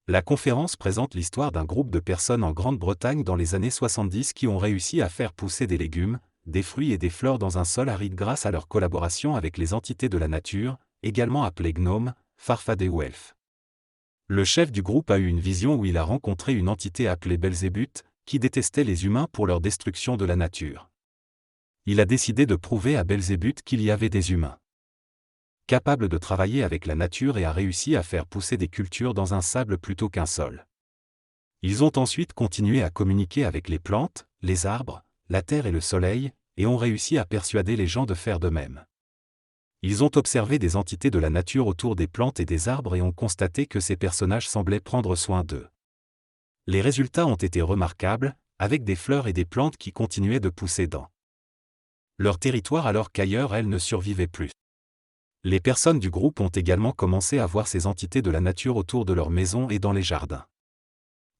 La conférence présente l'histoire d'un groupe de personnes en Grande-Bretagne dans les années 70 qui ont réussi à faire pousser des légumes, des fruits et des fleurs dans un sol aride grâce à leur collaboration avec les entités de la nature, également appelées gnomes, farfadets ou elfes. Le chef du groupe a eu une vision où il a rencontré une entité appelée Belzébuth, qui détestait les humains pour leur destruction de la nature. Il a décidé de prouver à Belzébuth qu'il y avait des humains capables de travailler avec la nature et a réussi à faire pousser des cultures dans un sable plutôt qu'un sol. Ils ont ensuite continué à communiquer avec les plantes, les arbres, la terre et le soleil, et ont réussi à persuader les gens de faire de même. Ils ont observé des entités de la nature autour des plantes et des arbres et ont constaté que ces personnages semblaient prendre soin d'eux. Les résultats ont été remarquables, avec des fleurs et des plantes qui continuaient de pousser dans leur territoire alors qu'ailleurs elles ne survivaient plus. Les personnes du groupe ont également commencé à voir ces entités de la nature autour de leur maison et dans les jardins.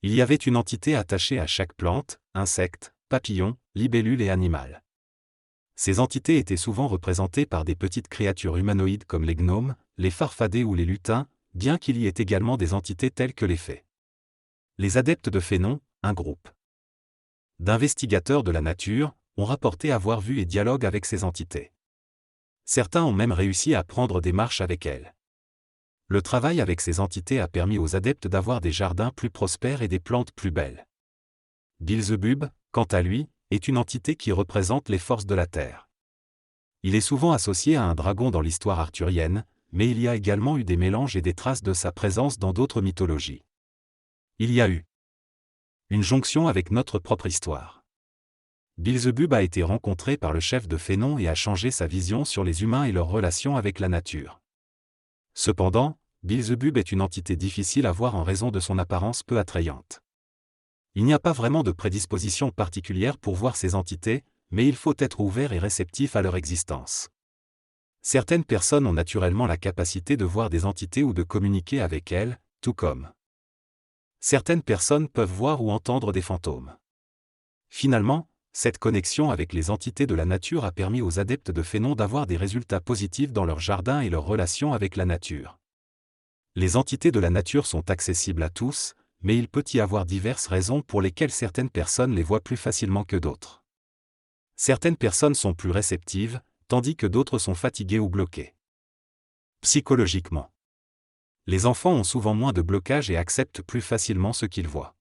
Il y avait une entité attachée à chaque plante, insecte, papillon, libellule et animal. Ces entités étaient souvent représentées par des petites créatures humanoïdes comme les gnomes, les farfadets ou les lutins, bien qu'il y ait également des entités telles que les fées. Les adeptes de Fénon, un groupe d'investigateurs de la nature, ont rapporté avoir vu et dialogué avec ces entités. Certains ont même réussi à prendre des marches avec elles. Le travail avec ces entités a permis aux adeptes d'avoir des jardins plus prospères et des plantes plus belles. Beelzebub, quant à lui, est une entité qui représente les forces de la terre. Il est souvent associé à un dragon dans l'histoire arthurienne, mais il y a également eu des mélanges et des traces de sa présence dans d'autres mythologies. Il y a eu une jonction avec notre propre histoire. Beelzebub a été rencontré par le chef de Fénon et a changé sa vision sur les humains et leurs relations avec la nature. Cependant, Beelzebub est une entité difficile à voir en raison de son apparence peu attrayante. Il n'y a pas vraiment de prédisposition particulière pour voir ces entités, mais il faut être ouvert et réceptif à leur existence. Certaines personnes ont naturellement la capacité de voir des entités ou de communiquer avec elles, tout comme certaines personnes peuvent voir ou entendre des fantômes. Finalement, cette connexion avec les entités de la nature a permis aux adeptes de Fénon d'avoir des résultats positifs dans leur jardin et leur relation avec la nature. Les entités de la nature sont accessibles à tous, mais il peut y avoir diverses raisons pour lesquelles certaines personnes les voient plus facilement que d'autres. Certaines personnes sont plus réceptives, tandis que d'autres sont fatiguées ou bloquées. Psychologiquement, les enfants ont souvent moins de blocage et acceptent plus facilement ce qu'ils voient.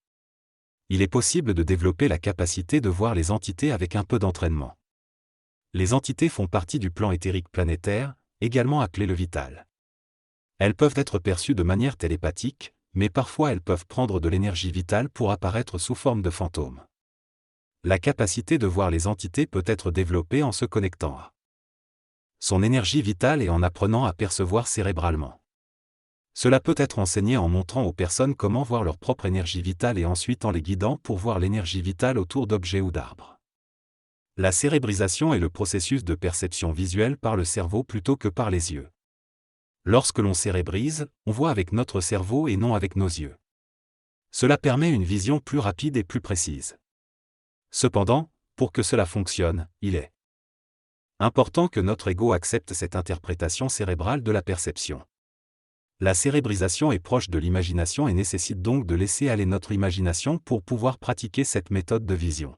Il est possible de développer la capacité de voir les entités avec un peu d'entraînement. Les entités font partie du plan éthérique planétaire, également appelé le vital. Elles peuvent être perçues de manière télépathique, mais parfois elles peuvent prendre de l'énergie vitale pour apparaître sous forme de fantômes. La capacité de voir les entités peut être développée en se connectant à son énergie vitale et en apprenant à percevoir cérébralement. Cela peut être enseigné en montrant aux personnes comment voir leur propre énergie vitale et ensuite en les guidant pour voir l'énergie vitale autour d'objets ou d'arbres. La cérébrisation est le processus de perception visuelle par le cerveau plutôt que par les yeux. Lorsque l'on cérébrise, on voit avec notre cerveau et non avec nos yeux. Cela permet une vision plus rapide et plus précise. Cependant, pour que cela fonctionne, il est important que notre ego accepte cette interprétation cérébrale de la perception. La cérébrisation est proche de l'imagination et nécessite donc de laisser aller notre imagination pour pouvoir pratiquer cette méthode de vision.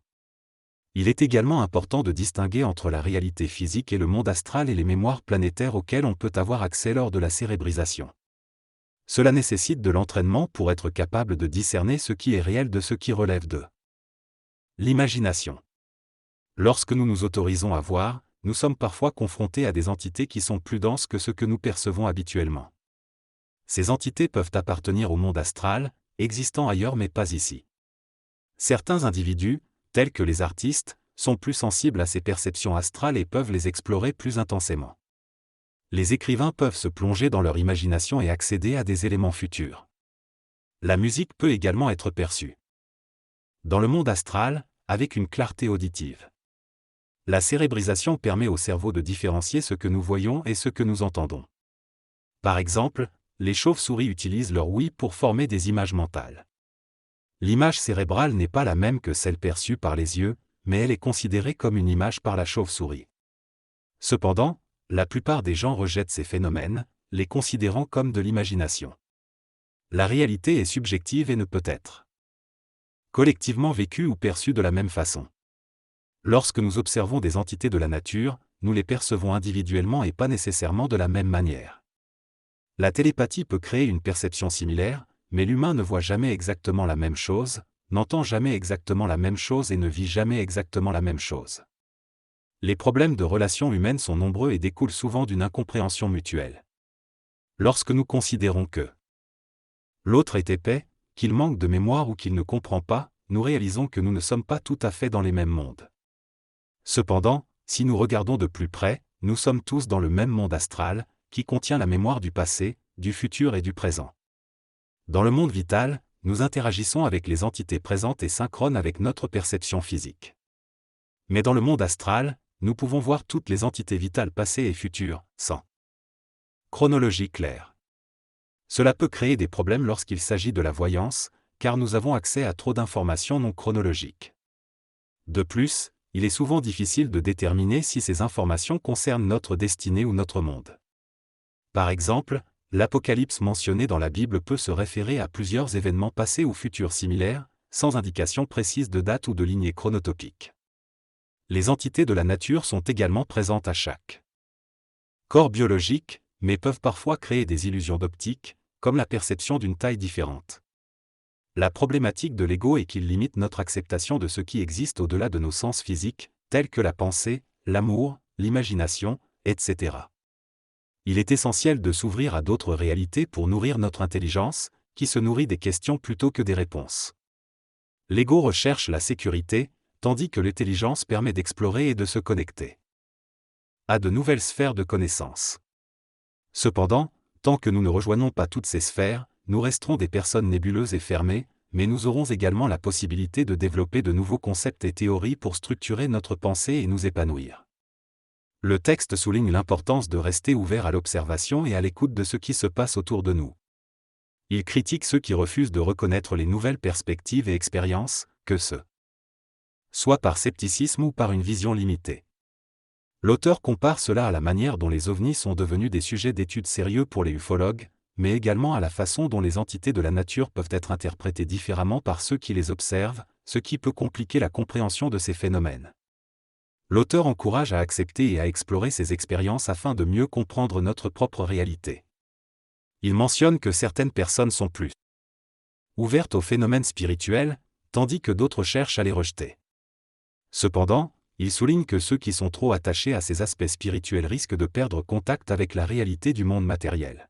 Il est également important de distinguer entre la réalité physique et le monde astral et les mémoires planétaires auxquelles on peut avoir accès lors de la cérébrisation. Cela nécessite de l'entraînement pour être capable de discerner ce qui est réel de ce qui relève de l'imagination. Lorsque nous nous autorisons à voir, nous sommes parfois confrontés à des entités qui sont plus denses que ce que nous percevons habituellement. Ces entités peuvent appartenir au monde astral, existant ailleurs mais pas ici. Certains individus, tels que les artistes, sont plus sensibles à ces perceptions astrales et peuvent les explorer plus intensément. Les écrivains peuvent se plonger dans leur imagination et accéder à des éléments futurs. La musique peut également être perçue dans le monde astral, avec une clarté auditive. La cérébrisation permet au cerveau de différencier ce que nous voyons et ce que nous entendons. Par exemple, les chauves-souris utilisent leur ouïe pour former des images mentales. L'image cérébrale n'est pas la même que celle perçue par les yeux, mais elle est considérée comme une image par la chauve-souris. Cependant, la plupart des gens rejettent ces phénomènes, les considérant comme de l'imagination. La réalité est subjective et ne peut être collectivement vécue ou perçue de la même façon. Lorsque nous observons des entités de la nature, nous les percevons individuellement et pas nécessairement de la même manière. La télépathie peut créer une perception similaire, mais l'humain ne voit jamais exactement la même chose, n'entend jamais exactement la même chose et ne vit jamais exactement la même chose. Les problèmes de relations humaines sont nombreux et découlent souvent d'une incompréhension mutuelle. Lorsque nous considérons que l'autre est épais, qu'il manque de mémoire ou qu'il ne comprend pas, nous réalisons que nous ne sommes pas tout à fait dans les mêmes mondes. Cependant, si nous regardons de plus près, nous sommes tous dans le même monde astral, qui contient la mémoire du passé, du futur et du présent. Dans le monde vital, nous interagissons avec les entités présentes et synchrones avec notre perception physique. Mais dans le monde astral, nous pouvons voir toutes les entités vitales passées et futures, sans chronologie claire. Cela peut créer des problèmes lorsqu'il s'agit de la voyance, car nous avons accès à trop d'informations non chronologiques. De plus, il est souvent difficile de déterminer si ces informations concernent notre destinée ou notre monde. Par exemple, l'Apocalypse mentionné dans la Bible peut se référer à plusieurs événements passés ou futurs similaires, sans indication précise de date ou de lignée chronotopique. Les entités de la nature sont également présentes à chaque corps biologique, mais peuvent parfois créer des illusions d'optique, comme la perception d'une taille différente. La problématique de l'ego est qu'il limite notre acceptation de ce qui existe au-delà de nos sens physiques, tels que la pensée, l'amour, l'imagination, etc. Il est essentiel de s'ouvrir à d'autres réalités pour nourrir notre intelligence, qui se nourrit des questions plutôt que des réponses. L'ego recherche la sécurité, tandis que l'intelligence permet d'explorer et de se connecter à de nouvelles sphères de connaissances. Cependant, tant que nous ne rejoignons pas toutes ces sphères, nous resterons des personnes nébuleuses et fermées, mais nous aurons également la possibilité de développer de nouveaux concepts et théories pour structurer notre pensée et nous épanouir. Le texte souligne l'importance de rester ouvert à l'observation et à l'écoute de ce qui se passe autour de nous. Il critique ceux qui refusent de reconnaître les nouvelles perspectives et expériences, que ce soit par scepticisme ou par une vision limitée. L'auteur compare cela à la manière dont les ovnis sont devenus des sujets d'études sérieux pour les ufologues, mais également à la façon dont les entités de la nature peuvent être interprétées différemment par ceux qui les observent, ce qui peut compliquer la compréhension de ces phénomènes. L'auteur encourage à accepter et à explorer ces expériences afin de mieux comprendre notre propre réalité. Il mentionne que certaines personnes sont plus ouvertes aux phénomènes spirituels, tandis que d'autres cherchent à les rejeter. Cependant, il souligne que ceux qui sont trop attachés à ces aspects spirituels risquent de perdre contact avec la réalité du monde matériel.